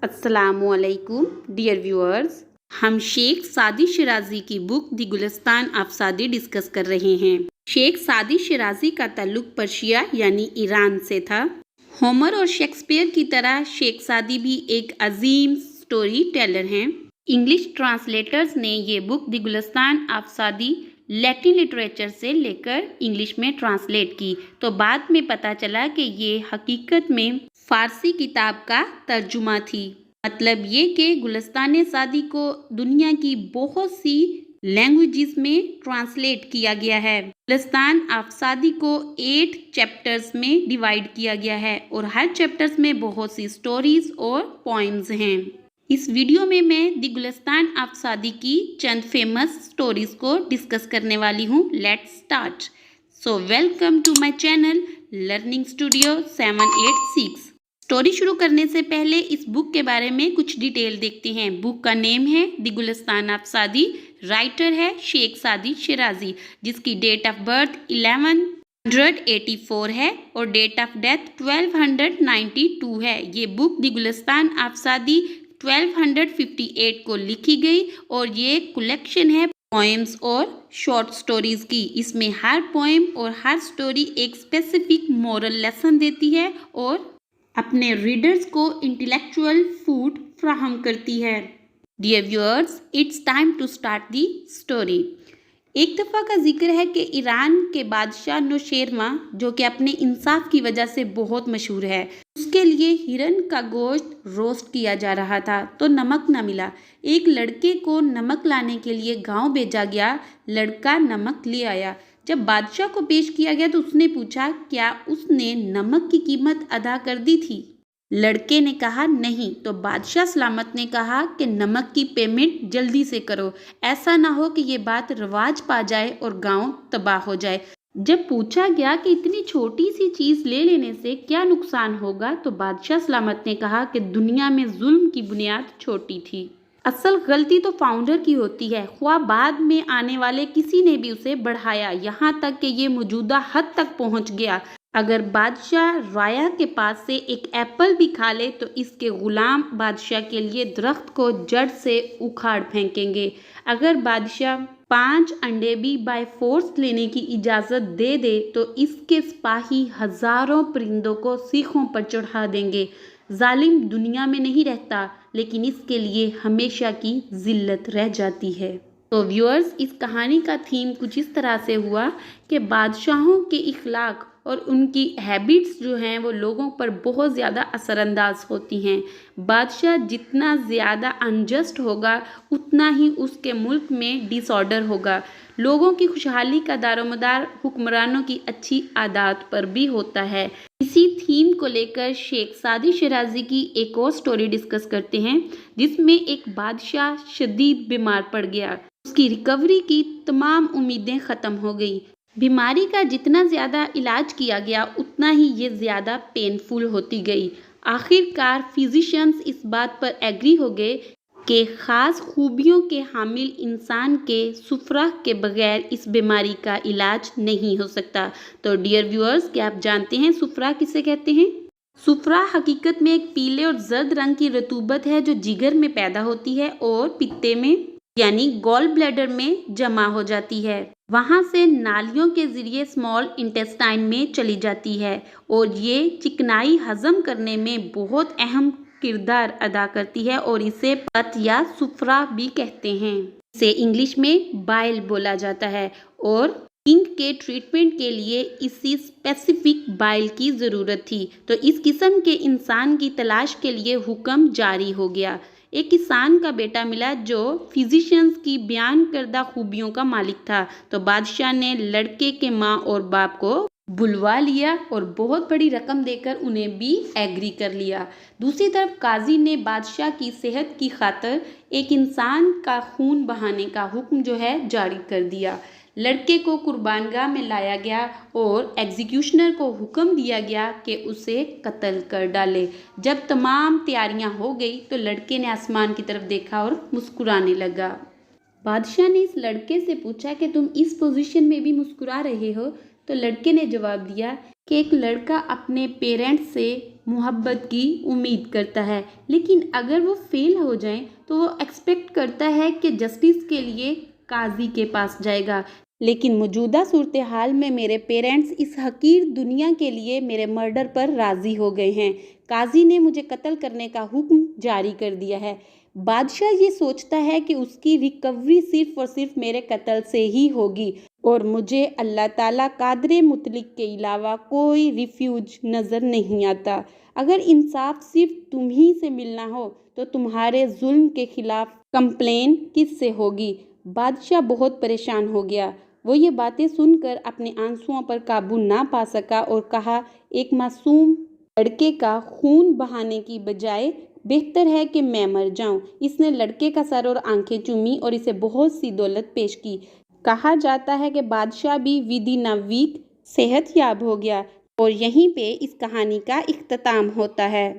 अस्सलामुअलैकुम dear viewers, हम शेख सादी शिराजी की बुक दी गुलिस्तान अफसादी डिस्कस कर रहे हैं। शेख सादी शिराजी का ताल्लुक पर्शिया यानी ईरान से था। होमर और शेक्सपियर की तरह शेख सादी भी एक अजीम स्टोरी टेलर हैं। इंग्लिश ट्रांसलेटर्स ने ये बुक दी गुलिस्तान अफसादी लैटिन लिटरेचर से लेकर इंग्लिश में ट्रांसलेट की, तो बाद में पता चला कि ये हकीकत में फारसी किताब का तर्जुमा थी। मतलब ये कि गुलिस्तान सादी को दुनिया की बहुत सी लैंग्वेजेस में ट्रांसलेट किया गया है। गुलिस्तान अफसादी को 8 चैप्टर्स में डिवाइड किया गया है और हर चैप्टर्स में बहुत सी स्टोरीज और पोइम्स हैं। इस वीडियो में मैं दी गुलिस्तान अफसादी की चंद फेमस स्टोरीज को डिस्कस करने वाली हूँ। Let's start. So welcome to my channel learning studio 786। स्टोरी शुरू करने से पहले इस बुक के बारे में कुछ डिटेल देखते हैं। बुक का नेम है दी गुलिस्तान अफसादी, राइटर है शेख सादी शिराजी, जिसकी डेट ऑफ बर्थ 1184 है और डेट ऑफ डेथ 1292 है। ये बुक दी गुलिस्तान अफसादी 1258 को लिखी गई और ये कलेक्शन है पोएम्स और शॉर्ट स्टोरीज की। इसमें हर पोएम और हर स्टोरी एक स्पेसिफिक मोरल लेसन देती है और अपने रीडर्स को इंटेलेक्चुअल फूड फ्राहम करती है। Dear viewers, it's time to start the story. एक दफ़ा का जिक्र है कि ईरान के बादशाह नौशेरवां, जो कि अपने इंसाफ की वजह से बहुत मशहूर है, उसके लिए हिरन का गोश्त रोस्ट किया जा रहा था तो नमक न मिला। एक लड़के को नमक लाने के लिए गांव भेजा गया। लड़का नमक ले आया। जब बादशाह को पेश किया गया तो उसने पूछा क्या उसने नमक की कीमत अदा कर दी थी। लड़के ने कहा नहीं। तो बादशाह सलामत ने कहा कि नमक की पेमेंट जल्दी से करो, ऐसा ना हो कि ये बात रवाज पा जाए और गांव तबाह हो जाए। जब पूछा गया कि इतनी छोटी सी चीज ले लेने से क्या नुकसान होगा, तो बादशाह सलामत ने कहा कि दुनिया में जुल्म की बुनियाद छोटी थी। असल गलती तो फाउंडर की होती है, ख्वाह बाद में आने वाले किसी ने भी उसे बढ़ाया, यहाँ तक कि ये मौजूदा हद तक पहुँच गया। अगर बादशाह राया के पास से एक एप्पल भी खा ले तो इसके गुलाम बादशाह के लिए दरख्त को जड़ से उखाड़ फेंकेंगे। अगर बादशाह 5 अंडे भी बाय फोर्स लेने की इजाज़त दे दे तो इसके सिपाही हजारों परिंदों को सीखों पर चढ़ा देंगे। जालिम दुनिया में नहीं रहता, लेकिन इसके लिए हमेशा की जिल्लत रह जाती है। तो व्यूअर्स, इस कहानी का थीम कुछ इस तरह से हुआ कि बादशाहों के इखलाक और उनकी हैबिट्स जो हैं वो लोगों पर बहुत ज़्यादा असरअंदाज होती हैं। बादशाह जितना ज़्यादा अनजस्ट होगा उतना ही उसके मुल्क में डिसऑर्डर होगा। लोगों की खुशहाली का दारोमदार हुक्मरानों की अच्छी आदत पर भी होता है। इसी थीम को लेकर शेख सादी शिराजी की एक और स्टोरी डिस्कस करते हैं, जिसमें एक बादशाह शदीद बीमार पड़ गया। उसकी रिकवरी की तमाम उम्मीदें ख़त्म हो गई। बीमारी का जितना ज़्यादा इलाज किया गया उतना ही ये ज़्यादा पेनफुल होती गई। आखिरकार फिजिशियंस इस बात पर एग्री हो गए कि ख़ास खूबियों के हामिल इंसान के सुफरा के बगैर इस बीमारी का इलाज नहीं हो सकता। तो डियर व्यूअर्स, क्या आप जानते हैं सुफरा किसे कहते हैं? सुफरा हकीकत में एक पीले और जर्द रंग की रतूबत है जो जिगर में पैदा होती है और पित्ते में यानी गॉल ब्लैडर में जमा हो जाती है। वहां से नालियों के जरिए स्मॉल इंटेस्टाइन में चली जाती है और ये चिकनाई हजम करने में बहुत अहम किरदार अदा करती है और इसे पत या सुफरा भी कहते हैं। इसे इंग्लिश में बाइल बोला जाता है और किंग के ट्रीटमेंट के लिए इसी स्पेसिफिक बाइल की ज़रूरत थी। तो इस किस्म के इंसान की तलाश के लिए हुक्म जारी हो गया। एक किसान का बेटा मिला जो फिजिशियंस की बयान करदा खूबियों का मालिक था। तो बादशाह ने लड़के के माँ और बाप को बुलवा लिया और बहुत बड़ी रकम देकर उन्हें भी एग्री कर लिया। दूसरी तरफ काजी ने बादशाह की सेहत की खातिर एक इंसान का खून बहाने का हुक्म जो है जारी कर दिया। लड़के को कुर्बानगाह में लाया गया और एग्जीक्यूशनर को हुक्म दिया गया कि उसे कत्ल कर डाले। जब तमाम तैयारियां हो गई तो लड़के ने आसमान की तरफ देखा और मुस्कुराने लगा। बादशाह ने इस लड़के से पूछा कि तुम इस पोजीशन में भी मुस्कुरा रहे हो? तो लड़के ने जवाब दिया कि एक लड़का अपने पेरेंट्स से محبت کی امید کرتا ہے، لیکن اگر وہ فیل ہو جائیں تو وہ ایکسپیکٹ کرتا ہے کہ جسٹس کے لیے قاضی کے پاس جائے گا۔ لیکن موجودہ صورتحال میں میرے پیرنٹس اس حقیر دنیا کے لیے میرے مرڈر پر راضی ہو گئے ہیں۔ قاضی نے مجھے قتل کرنے کا حکم جاری کر دیا ہے۔ بادشاہ یہ سوچتا ہے کہ اس کی ریکوری صرف اور صرف میرے قتل سے ہی ہوگی اور مجھے اللہ تعالیٰ قادر مطلق کے علاوہ کوئی ریفیوج نظر نہیں آتا۔ اگر انصاف صرف تم ہی سے ملنا ہو تو تمہارے ظلم کے خلاف کمپلین کس سے ہوگی؟ بادشاہ بہت پریشان ہو گیا۔ وہ یہ باتیں سن کر اپنے آنسوؤں پر قابو نہ پا سکا اور کہا، ایک معصوم لڑکے کا خون بہانے کی بجائے بہتر ہے کہ میں مر جاؤں۔ اس نے لڑکے کا سر اور آنکھیں چومی اور اسے بہت سی دولت پیش کی۔ کہا جاتا ہے کہ بادشاہ بھی ودن اے ویک صحت یاب ہو گیا۔ اور یہیں پہ اس کہانی کا اختتام ہوتا ہے۔